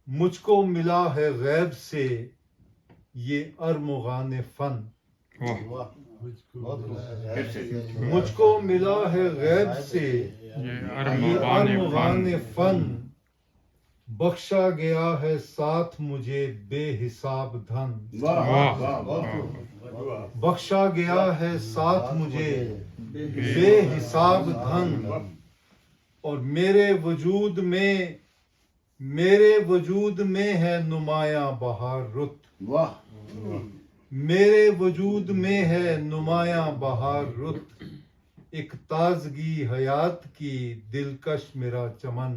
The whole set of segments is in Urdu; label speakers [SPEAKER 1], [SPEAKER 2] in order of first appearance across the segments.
[SPEAKER 1] مجھ کو ملا ہے غیب سے یہ ارمغان فن. مجھ کو ملا ہے غیب سے یہ ارمغان فن. بخشا گیا ہے ساتھ مجھے بے حساب دھن. بخشا گیا ہے ساتھ مجھے بے حساب دھن. اور میرے وجود میں ہے نمایاں بہار رت. میرے وجود میں ہے نمایاں بہار رت. ایک تازگی حیات کی دلکش میرا چمن.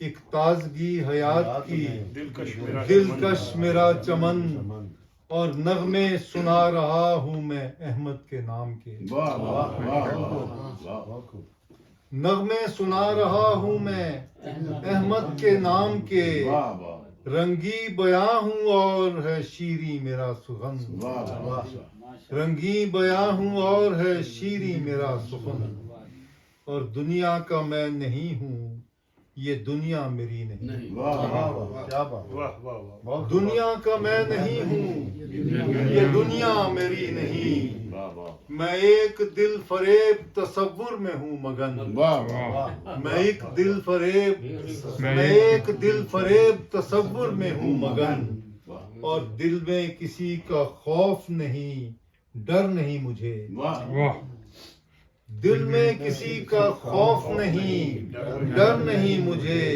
[SPEAKER 1] ایک تازگی حیات کی دلکش میرا چمن. اور نغمے سنا رہا ہوں میں احمد کے نام کے. نغمے سنا رہا ہوں میں احمد کے نام کے. رنگی بیاں ہوں اور ہے شیریں میرا سخن. رنگی بیاں ہوں اور ہے شیریں میرا سخن. اور دنیا کا میں نہیں ہوں یہ دنیا میری نہیں. دنیا کا میں نہیں ہوں یہ دنیا میری نہیں. میں ایک دل فریب تصور میں ہوں مگن. میں ایک دل فریب تصور میں ہوں مگن. اور دل میں کسی کا خوف نہیں ڈر نہیں مجھے. دل میں کسی کا خوف نہیں ڈر نہیں مجھے.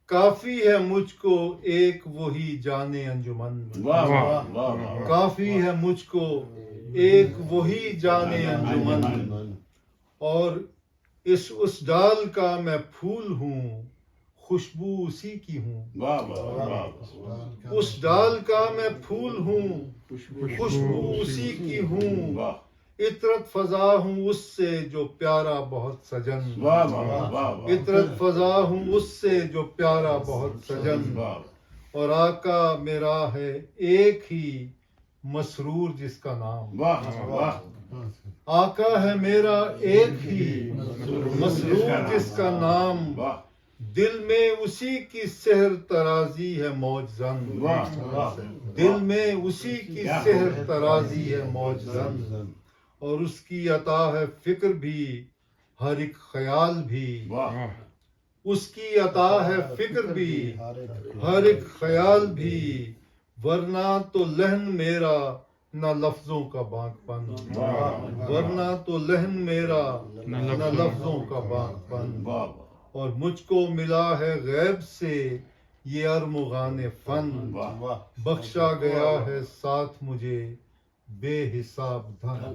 [SPEAKER 1] کافی ہے مجھ کو ایک وہی جانے انجمن. کافی ہے مجھ کو ایک وہی جانے انجمن. اور اس ڈال کا میں پھول ہوں خوشبو اسی کی ہوں. اس ڈال کا میں پھول ہوں خوشبو اسی کی ہوں. عطرت فضا ہوں اس سے جو پیارا بہت سجن. عطرت فضا ہوں اس سے جو پیارا بہت سجن. اور آقا میرا ہے ایک ہی مسرور جس کا نام. آقا ہے میرا ایک ہی مسرور جس کا نام. دل میں اسی کی سحر ترازی ہے موج زن. دل میں اسی کی سحر ترازی ہے موج زن. اور اس کی عطا ہے فکر بھی ہر ایک خیال بھی. اس کی عطا ہے فکر بھی ہر ایک خیال بھی. ورنہ تو لحن میرا نہ لفظوں کا بانک پن. ورنہ تو لحن میرا نہ لفظوں کا بانک پن. اور مجھ کو ملا ہے غیب سے یہ ارمغان فن. بخشا گیا ہے ساتھ مجھے بے حساب دھن.